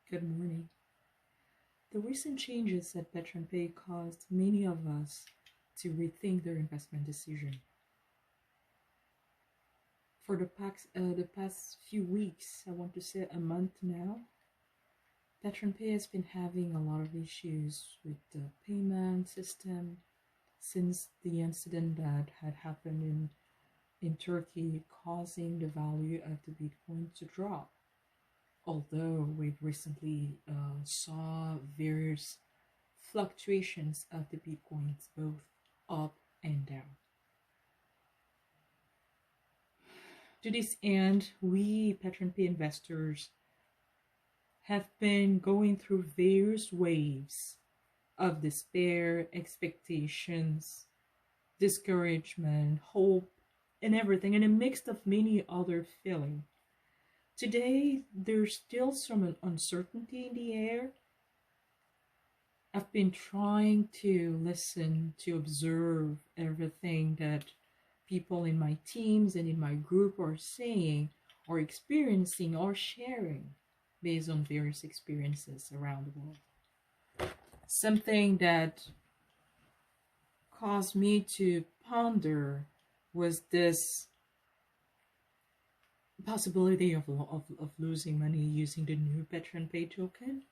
Good morning. The recent changes at PetronPay caused many of us to rethink their investment decision. For the past few weeks, I want to say a month now, PetronPay has been having a lot of issues with the payment system since the incident that had happened in Turkey, causing the value of the Bitcoin to drop. Although we've recently saw various fluctuations of the Bitcoins, both up and down. To this end, we PetronPay investors have been going through various waves of despair, expectations, discouragement, hope, and everything, and a mix of many other feelings. Today, there's still some uncertainty in the air. I've been trying to listen, to observe everything that people in my teams and in my group are saying, or experiencing, or sharing based on various experiences around the world. Something that caused me to ponder was this possibility of losing money using the new PetronPay token.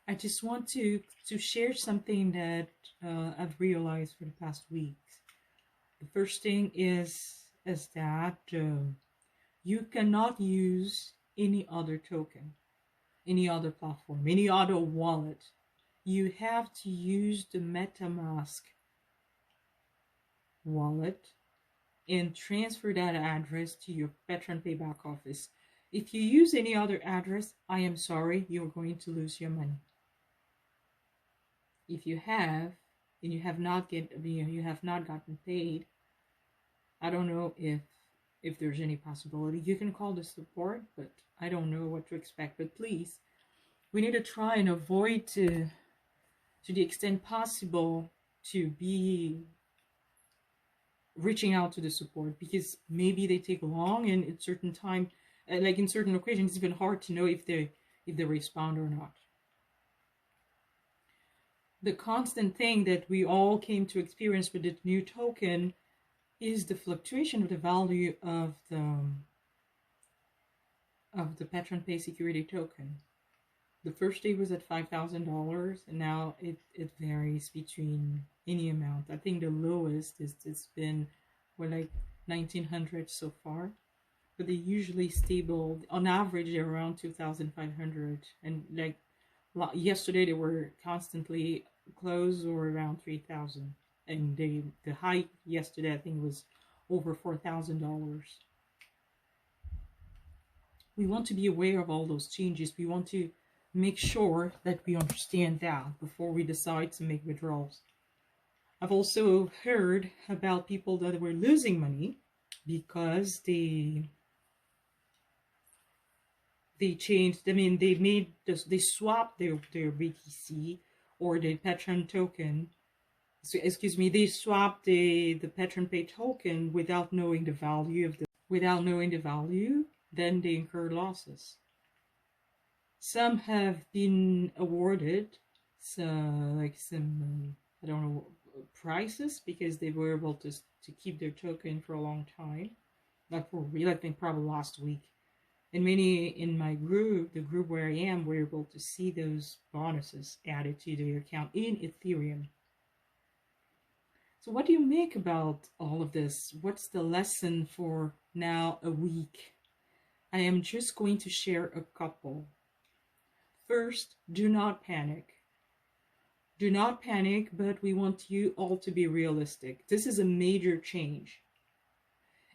I just want to share something that I've realized for the past weeks. The first thing is that you cannot use any other token, any other platform, any other wallet. You have to use the MetaMask wallet and transfer that address to your PetronPay back office. If you use any other address, I am sorry, you're going to lose your money. If you have, and you have not gotten paid, I don't know if there's any possibility. You can call the support, but I don't know what to expect. But please, we need to try and avoid to the extent possible to be reaching out to the support, because maybe they take long, and at certain time, like in certain occasions, it's even hard to know if they respond or not. The constant thing that we all came to experience with the new token is the fluctuation of the value of the PetronPay security token. The first day was at $5,000, and now it varies between any amount. I think the lowest it's been like 1,900 so far, but they're usually stable. On average, they're around 2,500, and like yesterday they were constantly close or around 3,000, and the high yesterday I think was over $4,000. We want to be aware of all those changes. We want to make sure that we understand that before we decide to make withdrawals. I've also heard about people that were losing money because they changed. I mean, they swapped their BTC or the Petron token. So, excuse me, they swapped the PetronPay token without knowing the value then they incur losses. Some have been awarded some I don't know, prizes because they were able to keep their token for a long time, like for real. I think probably last week. And many in my group, the group where I am, were able to see those bonuses added to their account in Ethereum. So what do you make about all of this? What's the lesson for now a week? I am just going to share a couple. First, do not panic. Do not panic, but we want you all to be realistic. This is a major change.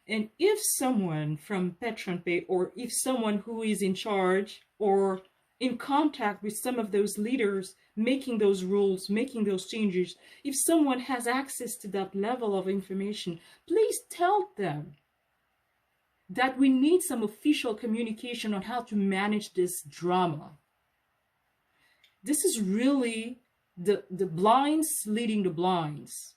And if someone from PetronPay, or if someone who is in charge or in contact with some of those leaders making those rules, making those changes, if someone has access to that level of information, please tell them that we need some official communication on how to manage this drama. This is really the blinds leading the blinds.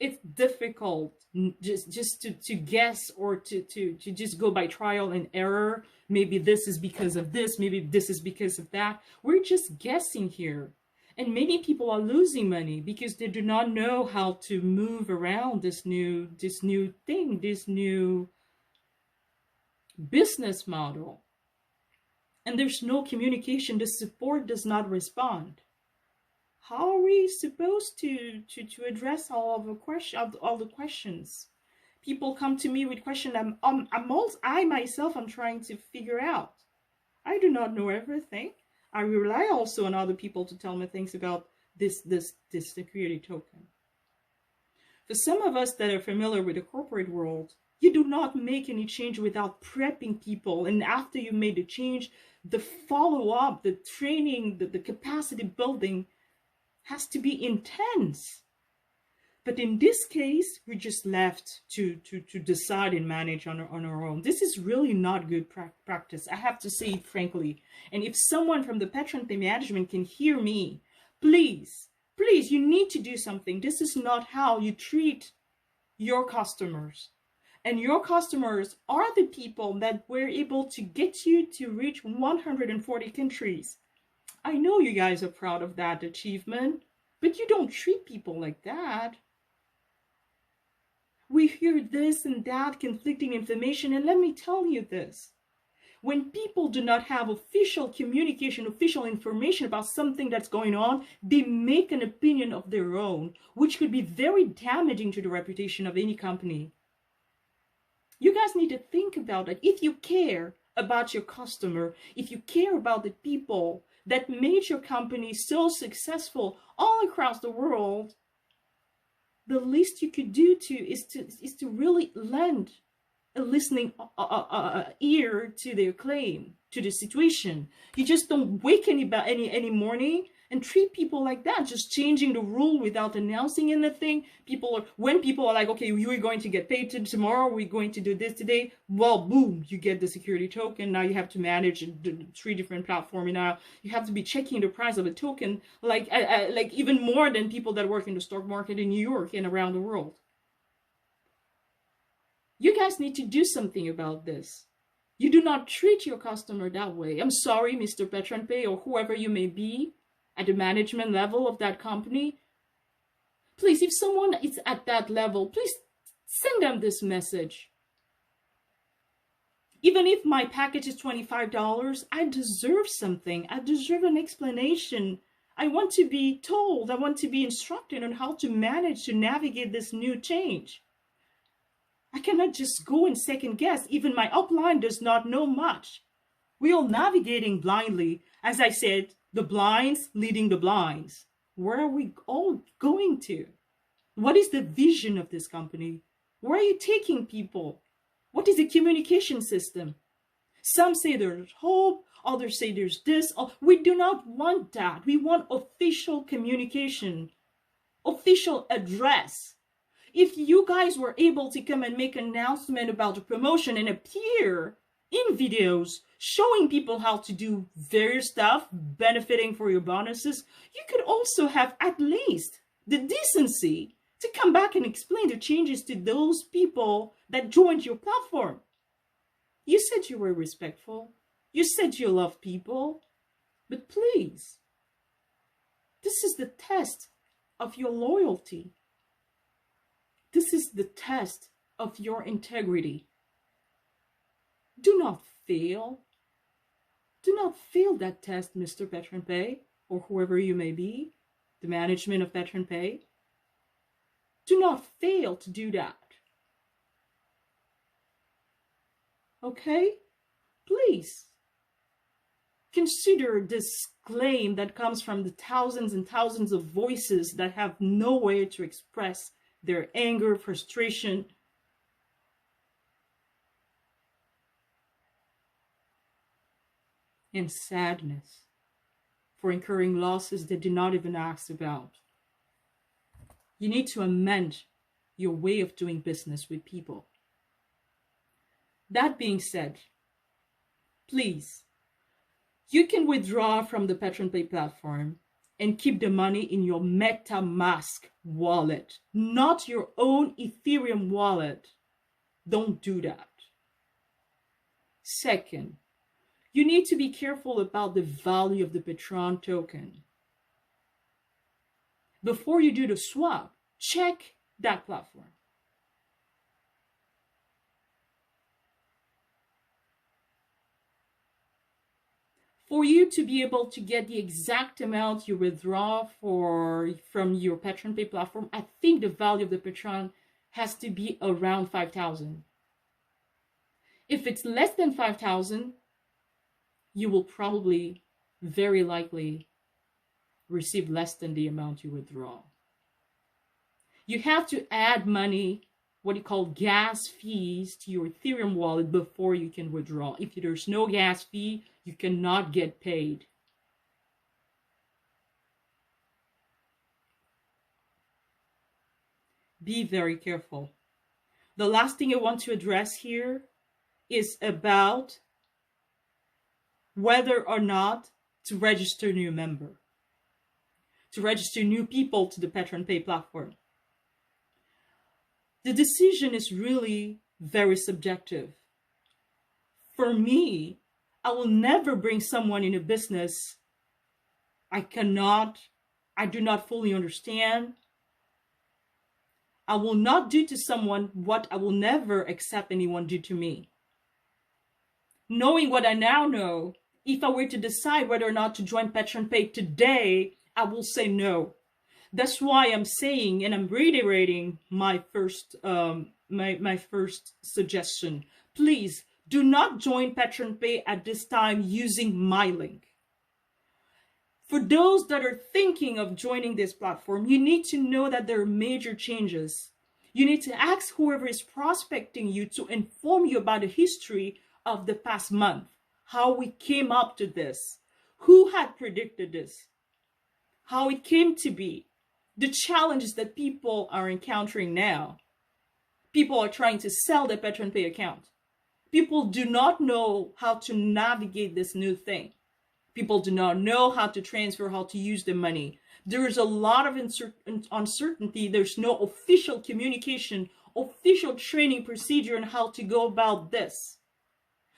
it's difficult just to guess, or to just go by trial and error. Maybe this is because of this, maybe this is because of that. We're just guessing here. And many people are losing money because they do not know how to move around this new thing, this new business model. And there's no communication. The support does not respond. How are we supposed to address all of the questions? People come to me with questions I myself am trying to figure out. I do not know everything. I rely also on other people to tell me things about this security token. For some of us that are familiar with the corporate world, you do not make any change without prepping people. And after you made the change, the follow-up, the training, the capacity building has to be intense. But in this case, we're just left to decide and manage on our own. This is really not good practice. I have to say it frankly. And if someone from the PetronPay Management can hear me, please, you need to do something. This is not how you treat your customers. And your customers are the people that were able to get you to reach 140 countries. I know you guys are proud of that achievement, but you don't treat people like that. We hear this and that conflicting information, and let me tell you this. When people do not have official communication, official information about something that's going on, they make an opinion of their own, which could be very damaging to the reputation of any company. You guys need to think about it. If you care about your customer, if you care about the people that made your company so successful all across the world, the least you could do is to really lend a listening ear to their claim, to the situation. You just don't wake any morning and treat people like that, just changing the rule without announcing anything. When people are like, okay, you're going to get paid tomorrow, we're going to do this today, well, boom, you get the security token. Now you have to manage the 3 different platforms. Now you have to be checking the price of a token, like even more than people that work in the stock market in New York and around the world. You guys need to do something about this. You do not treat your customer that way. I'm sorry, Mr. PetronPay, or whoever you may be at the management level of that company. Please, if someone is at that level, please send them this message. Even if my package is $25, I deserve something. I deserve an explanation. I want to be told. I want to be instructed on how to manage, to navigate this new change. I cannot just go and second guess. Even my upline does not know much. We are navigating blindly. As I said, the blinds leading the blinds. Where are we all going to? What is the vision of this company? Where are you taking people? What is the communication system? Some say there's hope, others say there's this. We do not want that. We want official communication, official address. If you guys were able to come and make an announcement about the promotion and appear in videos showing people how to do various stuff, benefiting for your bonuses, you could also have at least the decency to come back and explain the changes to those people that joined your platform. You said you were respectful. You said you love people. But please, this is the test of your loyalty. This is the test of your integrity. Do not fail. Do not fail that test, Mr. PetronPay, or whoever you may be, the management of PetronPay. Do not fail to do that. Okay? Please. Consider this claim that comes from the thousands and thousands of voices that have no way to express their anger, frustration, and sadness for incurring losses they did not even ask about. You need to amend your way of doing business with people. That being said, please, you can withdraw from the PetronPay platform and keep the money in your MetaMask wallet, not your own Ethereum wallet. Don't do that. Second, you need to be careful about the value of the Petron token. Before you do the swap, check that platform. For you to be able to get the exact amount you withdraw from your PetronPay platform, I think the value of the Petron has to be around 5,000. If it's less than 5,000, you will probably, very likely, receive less than the amount you withdraw. You have to add money, what you call gas fees, to your Ethereum wallet before you can withdraw. If there's no gas fee, you cannot get paid. Be very careful. The last thing I want to address here is about whether or not to register new member, to register new people to the PetronPay platform. The decision is really very subjective. For me, I will never bring someone in a business I do not fully understand. I will not do to someone what I will never accept anyone do to me. Knowing what I now know, if I were to decide whether or not to join PetronPay today, I will say no. That's why I'm saying, and I'm reiterating my first suggestion. Please do not join PetronPay at this time using my link. For those that are thinking of joining this platform, you need to know that there are major changes. You need to ask whoever is prospecting you to inform you about the history of the past month, how we came up to this, who had predicted this, how it came to be, the challenges that people are encountering now. People are trying to sell their PetronPay account. People do not know how to navigate this new thing. People do not know how to transfer, how to use the money. There is a lot of uncertainty. There's no official communication, official training procedure on how to go about this.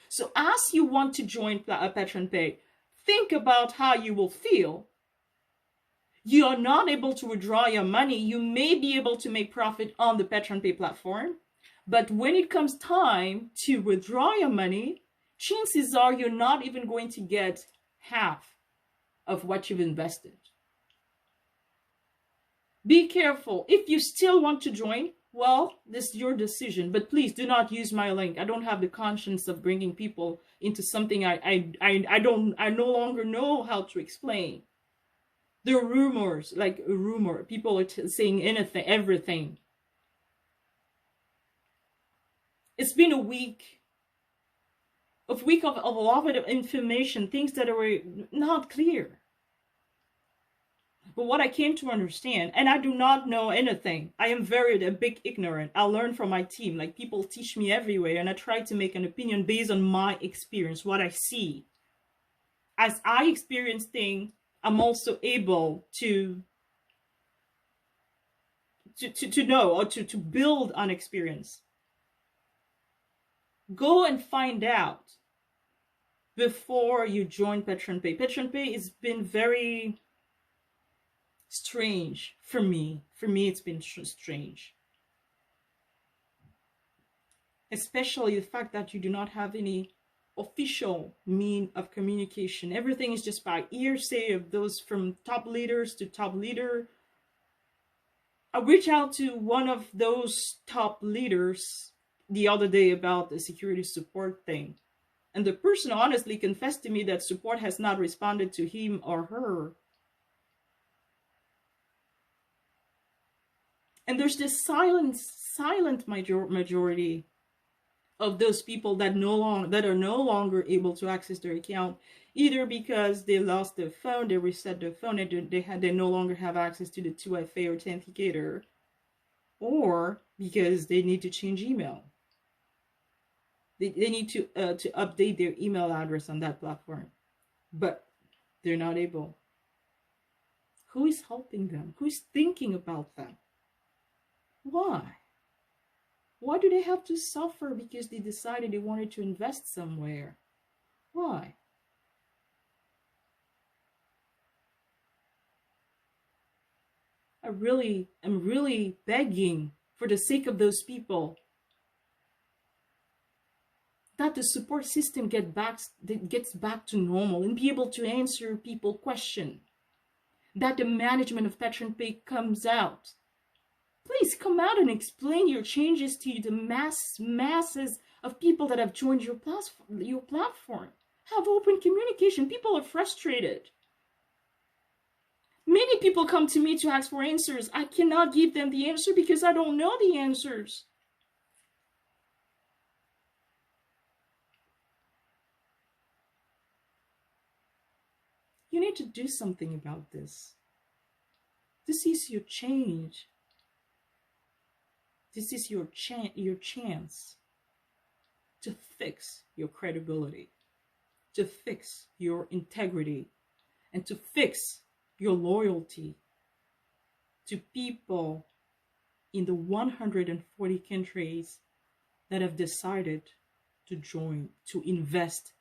So as you want to join PetronPay, think about how you will feel. You are not able to withdraw your money. You may be able to make profit on the PetronPay platform, but when it comes time to withdraw your money, chances are you're not even going to get half of what you've invested. Be careful. If you still want to join, well, this is your decision, but please do not use my link. I don't have the conscience of bringing people into something I no longer know how to explain. There are rumors, like a rumor. People are saying anything, everything. It's been a week of a lot of information, things that are not clear. But what I came to understand, and I do not know anything. I am a big ignorant. I learn from my team. Like, people teach me everywhere, and I try to make an opinion based on my experience, what I see. As I experience things, I'm also able to know, or to build on experience. Go and find out before you join PetronPay. PetronPay has been very strange for me. For me, it's been strange. Especially the fact that you do not have any official mean of communication. Everything is just by hearsay of those from top leaders to top leader. I reached out to one of those top leaders the other day about the security support thing. And the person honestly confessed to me that support has not responded to him or her. And there's this silent majority of those people that are no longer able to access their account, either because they lost their phone, they reset their phone, and they no longer have access to the 2FA authenticator, or because they need to change email. They need to update their email address on that platform, but they're not able. Who is helping them? Who is thinking about them? Why? Why do they have to suffer because they decided they wanted to invest somewhere? Why? I'm really begging for the sake of those people that the support system gets back to normal and be able to answer people question. That the management of PetronPay comes out. Please come out and explain your changes to the masses of people that have joined your platform. Have open communication. People are frustrated. Many people come to me to ask for answers. I cannot give them the answer because I don't know the answers. You need to do something about this. This is your change. This is your chance to fix your credibility, to fix your integrity, and to fix your loyalty to people in the 140 countries that have decided to join, to invest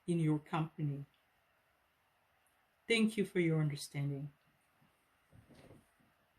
in your company. Thank you for your understanding.